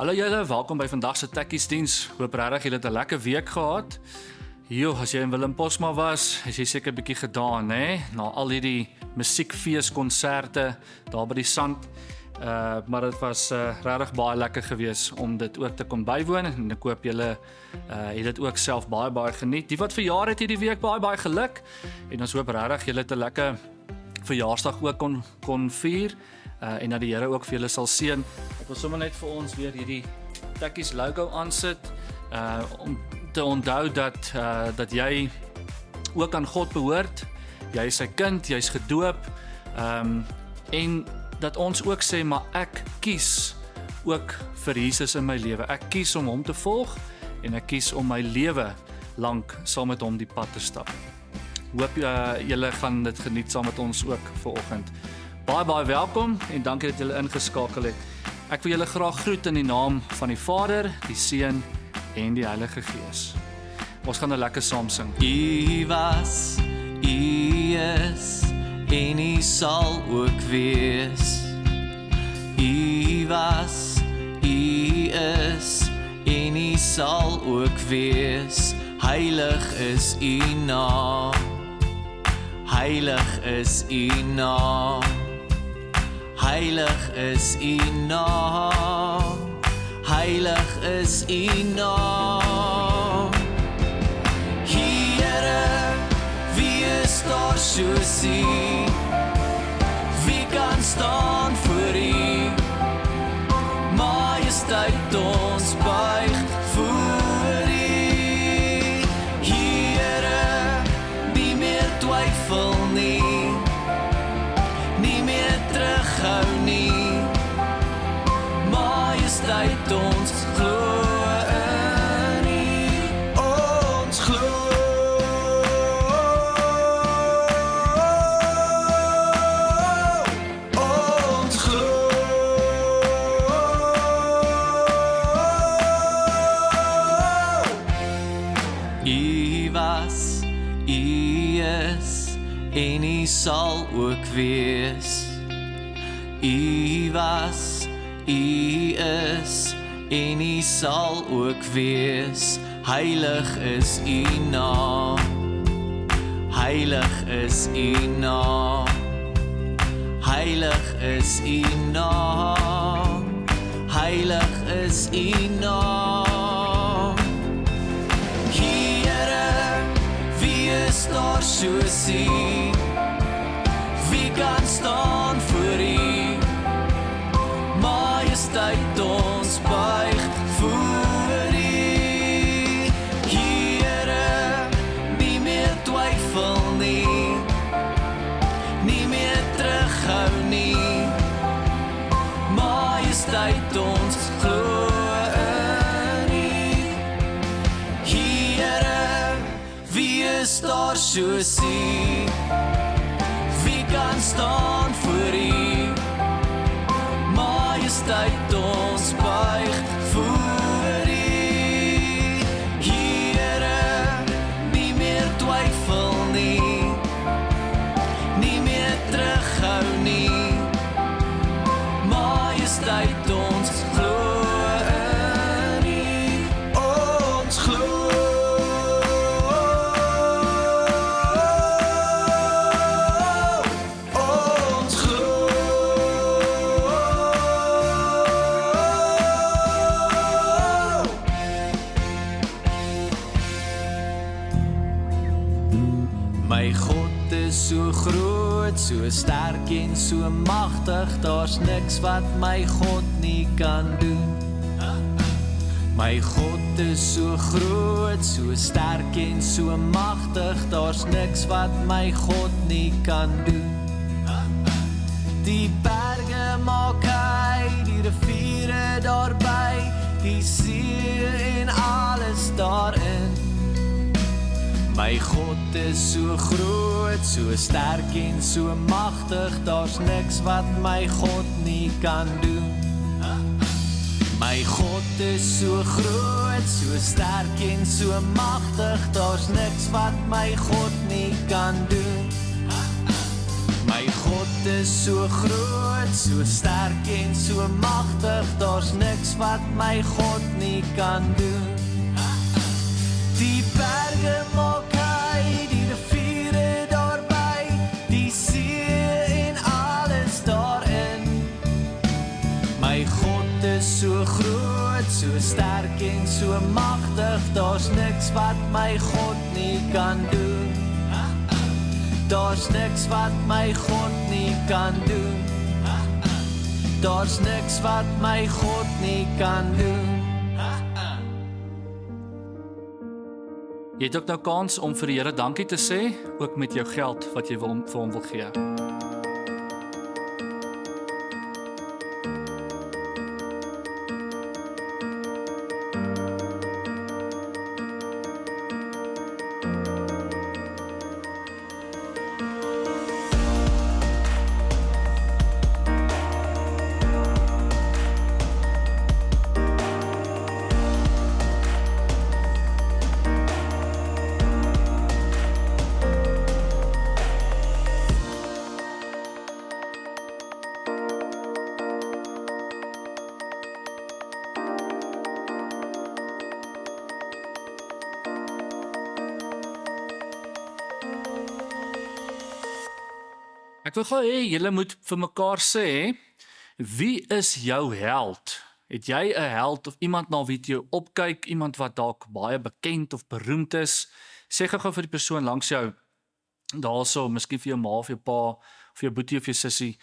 Hallo julle, welkom by vandag se Tekkiesdiens. Hoop regtig julle het 'n lekker week gehad. As jy in Willem Posma was, is jy seker 'n bietjie gedaan, hè? Na al hierdie musiekfeeskonserte daar by die sand. Maar dit was regtig baie lekker geweest om dit ook te kon bywoon en ek hoop julle het dit ook self baie geniet. Die wat verjaar het hierdie week, baie geluk. En ons hoop regtig julle het 'n lekker verjaarsdag ook kon vier. En dat die Here ook vir julle sal seën. Ek wil sommer net vir ons weer hierdie Tekkies logo aansit om te onthou dat jy ook aan God behoort. Jy is sy kind, jy's gedoop en dat ons ook sê, maar ek kies ook vir Jesus in my lewe. Ek kies om hom te volg en ek kies om my lewe lank saam met hom die pad te stap. Hoop julle gaan dit geniet saam met ons ook vanoggend. Baie welkom en dankie dat julle ingeskakel het. Ek wil julle graag groet in die naam van die Vader, die Seun en die Heilige Gees. Ons gaan 'n lekker saam sing. U was, U is en U sal ook wees. U was, U is en U sal ook wees. Heilig is U naam. Heilig is U naam. Heilig is U naam. Heilig is U naam. Here, wie is daar soos U? Wie kan staan voor U? Majesteit, ons buig voor U. Here, nie meer twyfel nie, nie meer terughou nie. Majesteit, ons glo in U. Ons glo. Ons glo. U was, U is en U sal ook wees. U was, U is en U sal ook wees. Heilig is U naam. Heilig is U naam. Heilig is U naam. Heilig is U naam. Here, wie is daar soos U? Wie kan staan voor U? Majesteit, ons buig voor U. Here, nie meer twyfel nie, nie meer terughou nie. Majesteit, ons glo in U. Here, wie is daar soos U? Wie kan staan voor U? Majesteit, ons buig voor U. Here, nie meer twyfel nie, nie meer terughou nie. Majesteit, ons glo in U. Ons glo. My God is so groot, so sterk en so magtig, daar's niks wat my God nie kan doen. My God is so groot, so sterk en so magtig, daar's niks wat my God nie kan doen. Die berge maak hy, die riviere daarby, die see en alles daarin. My God is so groot, so sterk en so magtig, daar's niks wat my God nie kan doen. My God is so groot, so sterk en so magtig, daar's niks wat my God nie kan doen. My God is so groot, so sterk en so magtig, daar's niks wat my God nie kan doen. Die berge maak hy, die riviere daarby, die see en alles daarin. My God is so groot, so sterk en so magtig, daar's niks wat my God nie kan doen. Daar's niks wat my God nie kan doen. Daar's niks wat my God nie kan doen. Jy het ook nou kans om vir die Here dankie te sê, ook met jou geld wat jy vir hom wil gee. Ek wil gou hê julle moet vir mekaar sê, wie is jou held? Het jy 'n held of iemand na wie jy opkyk, iemand wat dalk baie bekend of beroemd is? Sê gou vir die persoon langs jou, daarso, miskien vir jou ma of jou pa, of jou boetie of jou sussie,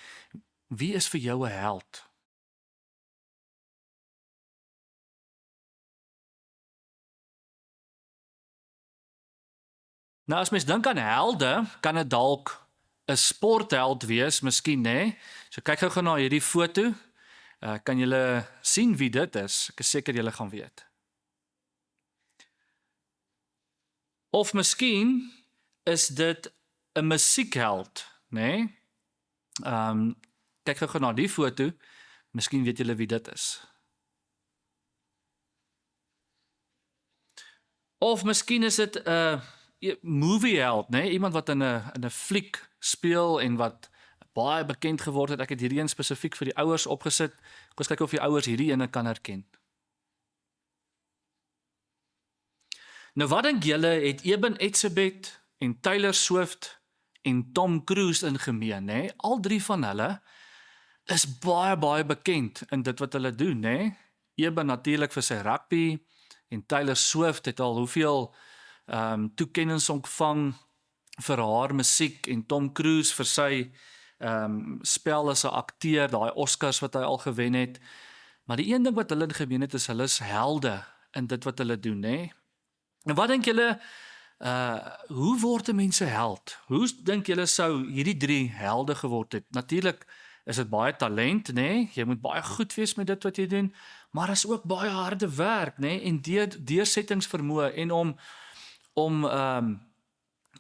wie is vir jou 'n held? Nou as mens dink aan helde, kan dit dalk 'n sportheld wees, miskien, né? So kyk gou na hierdie foto. Kan julle sien wie dit is? Ek is seker julle gaan weet. Of miskien is dit 'n musiekheld, né? Kyk gou na die foto. Miskien weet julle wie dit is. Of miskien is dit 'n movieheld, né? Iemand wat in 'n fliek speel en wat baie bekend geword het. Ek het hierdie een spesifiek vir die ouers opgesit. Ek wil kyk of die ouers hierdie ene kan herken. Nou wat dink julle het Eben Etzebeth en Taylor Swift en Tom Cruise in gemeen, né? Al drie van hulle is baie bekend in dit wat hulle doen, né? Eben natuurlik vir sy rugby en Taylor Swift het al hoeveel toekennings ontvang vir haar musiek en Tom Cruise vir sy spel as 'n akteur, daai Oscars wat hy al gewen het. Maar die een ding wat hulle in gemeen het is hulle is helde in dit wat hulle doen, né? En wat dink julle, hoe word 'n mens 'n held? Hoe dink julle sou hierdie drie helde geword het? Natuurlik is dit baie talent, né? Jy moet baie goed wees met dit wat jy doen, maar is ook baie harde werk, né? En deursettingsvermoë en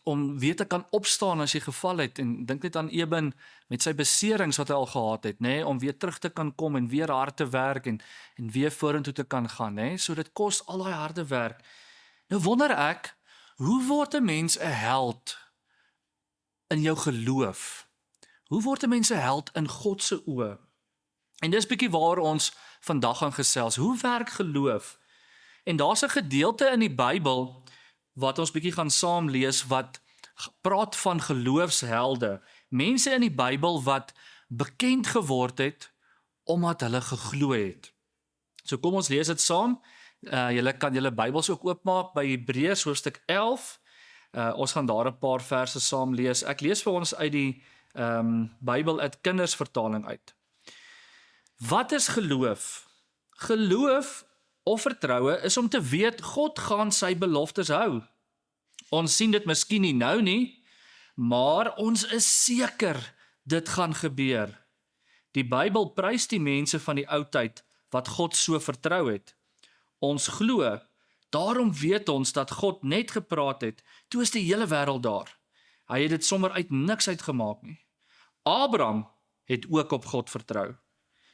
om weer te kan opstaan as jy geval het, en dink net aan Eben met sy beserings wat hy al gehad het, né, om weer terug te kan kom en weer hard te werk en weer vorentoe te kan gaan, né, so dit kos al daai harde werk. Nou wonder ek, hoe word 'n mens 'n held in jou geloof? Hoe word 'n mens 'n held in God se oë? En dis bietjie waar ons vandag gaan gesels. Hoe werk geloof? En daar's 'n gedeelte in die Bybel wat ons bietjie gaan saam lees, wat praat van geloofshelde. Mense in die Bybel wat bekend geword het, omdat hulle geglo het. So kom ons lees dit saam. Julle kan julle Bybels ook oopmaak by Hebreërs hoofstuk 11. Ons gaan daar 'n paar verse saam lees. Ek lees vir ons uit die Bybel uit Kindersvertaling uit. Wat is geloof? Geloof of vertroue is om te weet God gaan sy beloftes hou. Ons sien dit miskien nie nou nie, maar ons is seker dit gaan gebeur. Die Bybel prys die mense van die ou tyd wat God so vertrou het. Ons glo, daarom weet ons dat God net gepraat het, toe is die hele wêreld daar. Hy het dit sommer uit niks uitgemaak nie. Abraham het ook op God vertrou.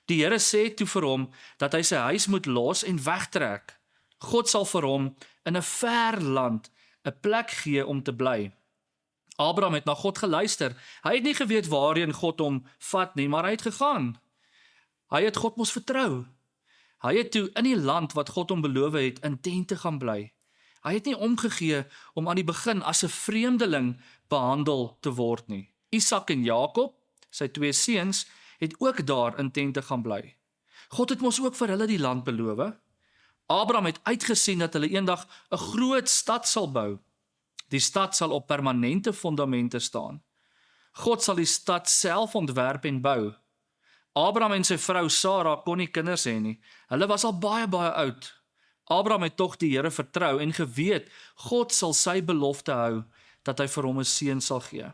Die Here sê toe vir hom dat hy sy huis moet los en wegtrek. God sal vir hom in 'n ver land 'n plek gee om te bly. Abraham het na God geluister. Hy het nie geweet waarheen God hom vat nie, maar hy het gegaan. Hy het God mos vertrou. Hy het toe in die land wat God hom beloof het, in tente gaan bly. Hy het nie omgegee om aan die begin as 'n vreemdeling behandel te word nie. Isak en Jakob, sy 2 seuns, het ook daar in tente gaan bly. God het mos ook vir hulle die land beloof. Abraham het uitgesien dat hulle eendag 'n groot stad sal bou. Die stad sal op permanente fondamente staan. God sal die stad self ontwerp en bou. Abraham en sy vrou Sara kon nie kinders hê nie. Hulle was al baie oud. Abraham het tog die Here vertrou en geweet God sal sy belofte hou dat hy vir hom 'n seun sal gee.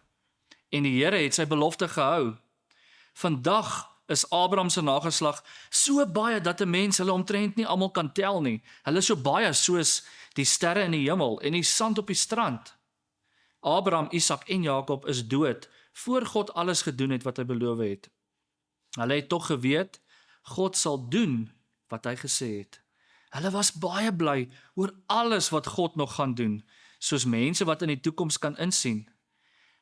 En die Here het sy belofte gehou. Vandag is Abraham se nageslag so baie dat 'n mens hulle omtrent nie almal kan tel nie. Hulle is so baie soos die sterre in die hemel en die sand op die strand. Abraham, Isak en Jakob is dood voor God alles gedoen het wat hy beloof het. Hulle het tog geweet God sal doen wat hy gesê het. Hulle was baie bly oor alles wat God nog gaan doen, soos mense wat in die toekoms kan insien.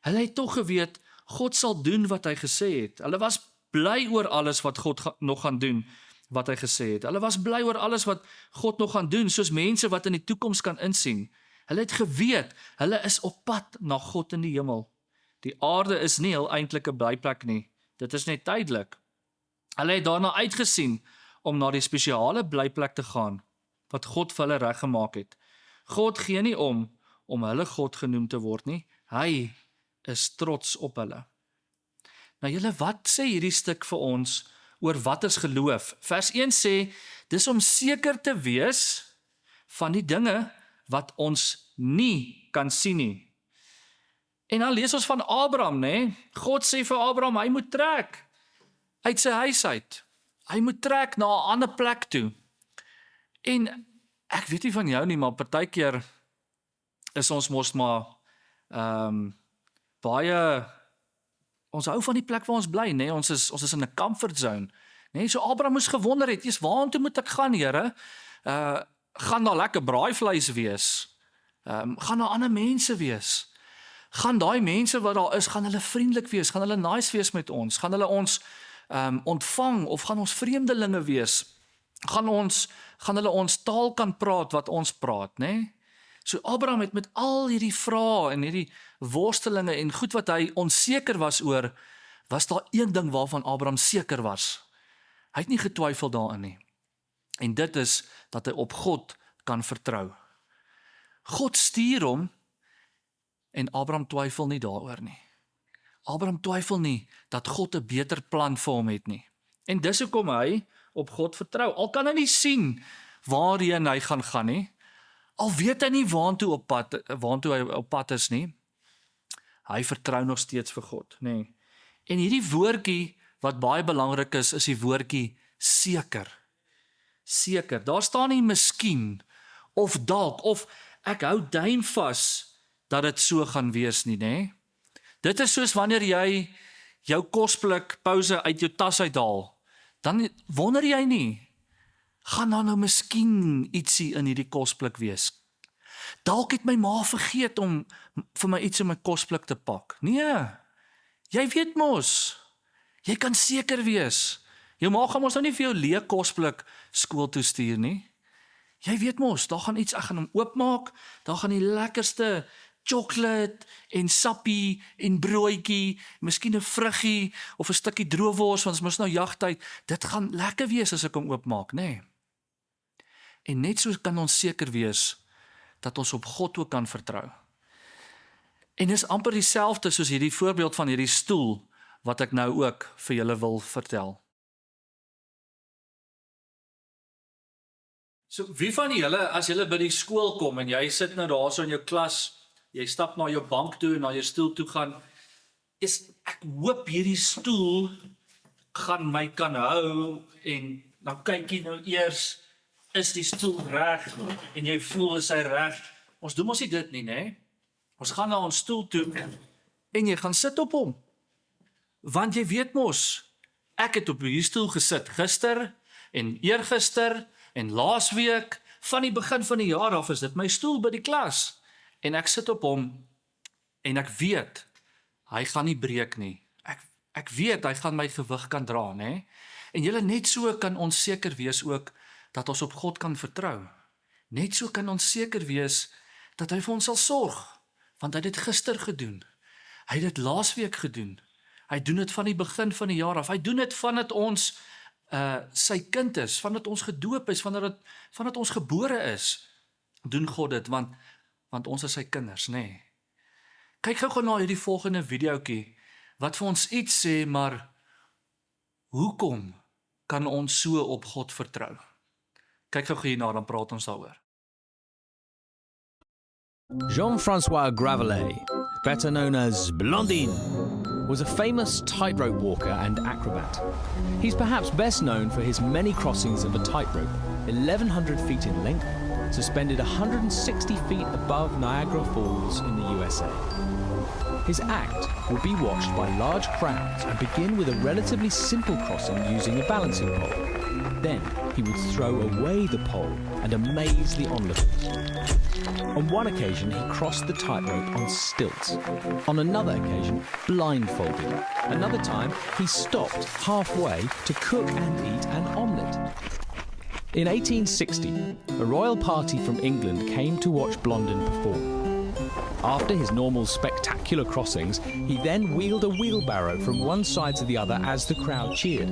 Hulle het tog geweet God sal doen wat hy gesê het. Hulle was bly oor alles wat God nog gaan doen wat hy gesê het. Hulle was bly oor alles wat God nog gaan doen, soos mense wat in die toekoms kan insien. Hulle het geweet, hulle is op pad na God in die hemel. Die aarde is nie heel eintlik 'n blyplek nie. Dit is net tydelik. Hulle het daarna uitgesien om na die spesiale blyplek te gaan wat God vir hulle reggemaak het. God gee nie om hulle God genoem te word nie. Hy is trots op hulle. Nou julle, wat sê hierdie stuk vir ons oor wat is geloof? Vers 1 sê, dis om seker te wees van die dinge wat ons nie kan sien nie. En dan lees ons van Abraham, né? God sê vir Abraham, hy moet trek uit sy huis uit. Hy moet trek na 'n ander plek toe. En ek weet nie van jou nie, maar partykeer is ons mos maar baie, ons hou van die plek waar ons bly, né? Ons is in 'n comfort zone, né? So Abraham moes gewonder het, "Jesus, waartoe moet ek gaan, Here? Gaan daar lekker braaivleis wees? Gaan daar ander mense wees? Gaan daai mense wat daar is, gaan hulle vriendelik wees? Gaan hulle nice wees met ons? Gaan hulle ons ontvang of gaan ons vreemdelinge wees? Gaan hulle ons taal kan praat wat ons praat, né?" So Abraham het met al hierdie vrae en hierdie worstelinge en goed wat hy onseker was oor, was daar een ding waarvan Abraham seker was. Hy het nie getwyfel daarin nie. En dit is dat hy op God kan vertrou. God stuur hom en Abraham twyfel nie daaroor nie. Abraham twyfel nie dat God 'n beter plan vir hom het nie. En dis hoekom hy op God vertrou. Al kan hy nie sien waarheen hy gaan nie. Al weet hy nie waartoe hy op pad is nie. Hy vertrou nog steeds vir God, nê. En hierdie woordjie wat baie belangrik is die woordjie seker. Seker. Daar staan nie miskien of dalk of ek hou duim vas dat dit so gaan wees nie, nê. Dit is soos wanneer jy jou kosblik pouse uit jou tas uithaal. Dan wonder jy nie, gaan daar nou miskien ietsie in hierdie kosblik wees? Dalk het my ma vergeet om vir my iets in my kosblik te pak. Nee, jy weet mos, jy kan seker wees. Jou ma gaan mos nou nie vir jou leë kosblik skool toe stuur nie. Jy weet mos, daar gaan iets, ek gaan hom oopmaak, daar gaan die lekkerste chocolate en sappie en broodjie, miskien 'n vruggie of 'n stukkie droewors, want ons mos nou jagtyd. Dit gaan lekker wees as ek hom oopmaak, nê? En net so kan ons seker wees dat ons op God ook kan vertrou. En dis amper dieselfde soos hierdie voorbeeld van hierdie stoel wat ek nou ook vir julle wil vertel. So wie van julle, as julle by die skool kom en jy sit nou daar so in jou klas, jy stap na jou bank toe en na jou stoel toe gaan, ek hoop hierdie stoel gaan my kan hou, en dan kyk jy nou eers, is die stoel reg, en jy voel is hy reg. Ons doen mos nie dit nie, né? Ons gaan na ons stoel toe, en jy gaan sit op hom. Want jy weet mos, ek het op hierdie stoel gesit gister, en eergister, en laasweek, van die begin van die jaar af is dit my stoel by die klas. En ek sit op hom, En ek weet, hy gaan nie breek nie. Ek weet, hy gaan my gewig kan dra, né? En julle, net so kan ons seker wees ook, dat ons op God kan vertrou. Net so kan ons seker wees, dat hy vir ons sal sorg, want hy het dit gister gedoen. Hy het dit laasweek gedoen. Hy doen dit van die begin van die jaar af. Hy doen dit vandat ons sy kind is, vandat ons gedoop is, vandat ons gebore is. Doen God dit, want ons is sy kinders, né? Kyk gou na hierdie volgende videoetjie, wat vir ons iets sê, maar hoekom kan ons so op God vertrou? Kyk gou hierna, dan praat ons daaroor. Jean-Francois Gravelet, better known as Blondin, was a famous tightrope walker and acrobat. He's perhaps best known for his many crossings of a tightrope, 1,100 feet in length, suspended 160 feet above Niagara Falls in the USA. His act would be watched by large crowds and begin with a relatively simple crossing using a balancing pole. Then he would throw away the pole and amaze the onlookers. On one occasion, he crossed the tightrope on stilts. On another occasion, blindfolded. Another time, he stopped halfway to cook and eat an omelette. In 1860, a royal party from England came to watch Blondin perform. After his normal spectacular crossings, he then wheeled a wheelbarrow from one side to the other as the crowd cheered.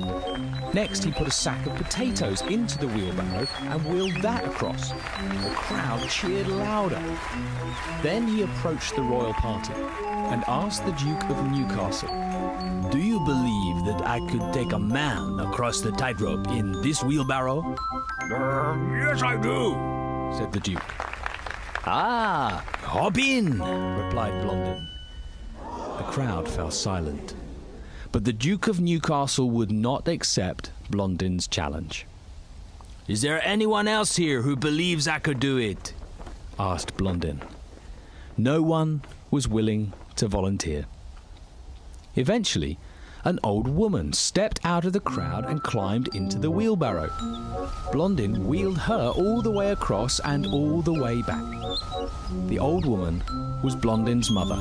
Next, he put a sack of potatoes into the wheelbarrow and wheeled that across. The crowd cheered louder. Then he approached the royal party and asked the Duke of Newcastle, "Do you believe that I could take a man across the tightrope in this wheelbarrow?" "Yes, I do," said the Duke. "Ah, hop in," replied Blondin. The crowd fell silent, but the Duke of Newcastle would not accept Blondin's challenge. "Is there anyone else here who believes I could do it?" asked Blondin. No one was willing to volunteer. Eventually, an old woman stepped out of the crowd and climbed into the wheelbarrow. Blondin wheeled her all the way across and all the way back. The old woman was Blondin's mother,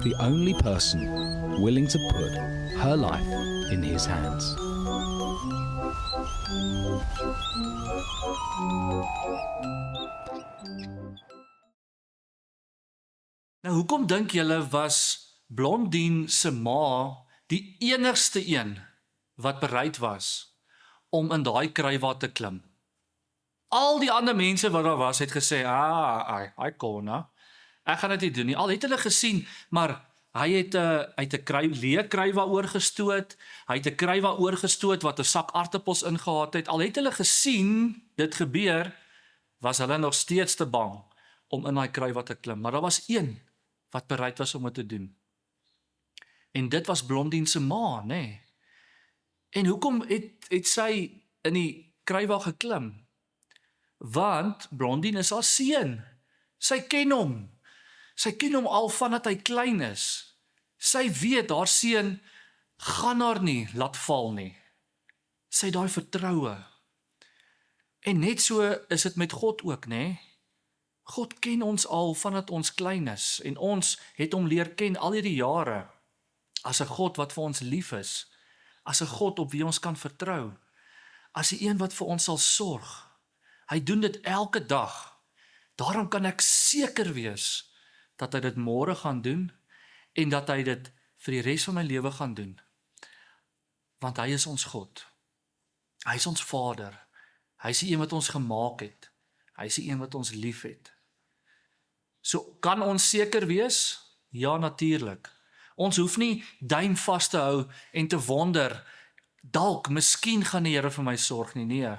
the only person willing to put her life in his hands. Nou, hoekom dink julle was Blondin se ma die enigste een wat bereid was om in daai kruiwa te klim? Al die ander mense wat daar was, het gesê, hy kon, ek gaan dit nie doen nie. Al het hulle gesien, maar hy het 'n leë kruiwa oorgestoot, hy het 'n kruiwa oorgestoot wat 'n sak aartappels ingehaat het. Al het hulle gesien dit gebeur, was hulle nog steeds te bang om in daai kruiwa te klim. Maar daar was een wat bereid was om dit te doen. En dit was Blondin se ma, né? En hoekom het sy in die kruiwa geklim? Want Blondin is haar seun. Sy ken hom. Sy ken hom al vandat hy klein is. Sy weet haar seun gaan haar nie laat val nie. Sy het daai vertroue. En net so is dit met God ook, né? God ken ons al vandat ons klein is en ons het hom leer ken al hierdie jare as 'n God wat vir ons lief is, as 'n God op wie ons kan vertrou, as 'n een wat vir ons sal sorg. Hy doen dit elke dag. Daarom kan ek seker wees dat hy dit môre gaan doen en dat hy dit vir die res van my lewe gaan doen. Want hy is ons God. Hy is ons Vader. Hy is die een wat ons gemaak het. Hy is die een wat ons lief het. So kan ons seker wees? Ja, natuurlik. Ons hoef nie duim vas te hou en te wonder, dalk, miskien gaan die Here vir my sorg nie. Nee,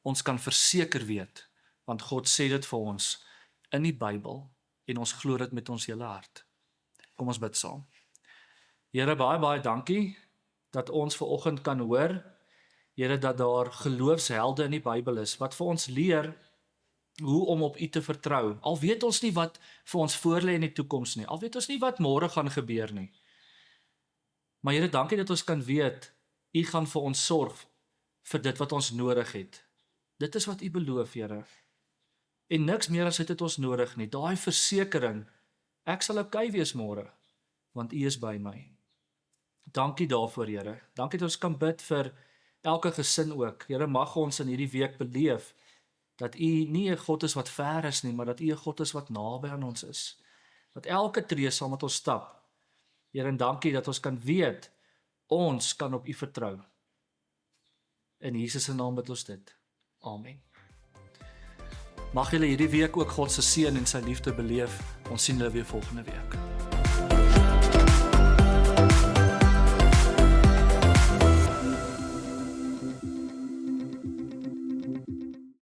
ons kan verseker weet, want God sê dit vir ons in die Bybel en ons glo dit met ons hele hart. Kom ons bid saam. Here, baie, baie dankie dat ons vanoggend kan hoor, Here, dat daar geloofshelde in die Bybel is, wat vir ons leer hoe om op U te vertrou. Al weet ons nie wat vir ons voorlê in die toekoms nie, al weet ons nie wat môre gaan gebeur nie. Maar Here, dankie dat ons kan weet, U gaan vir ons sorg vir dit wat ons nodig het. Dit is wat U beloof, Here. En niks meer as dit het ons nodig nie. Daai versekering, Ek sal okay wees môre, want U is by my. Dankie daarvoor, Here. Dankie dat ons kan bid vir elke gesin ook. Here, mag ons in hierdie week beleef dat U nie 'n God is wat ver is nie, maar dat U 'n God is wat naby aan ons is. Dat elke tree saam met ons stap. Here, en dankie dat ons kan weet, ons kan op U vertrou. In Jesus se naam bid ons dit. Amen. Mag julle hierdie week ook God se seën en sy liefde beleef. Ons sien julle weer volgende week.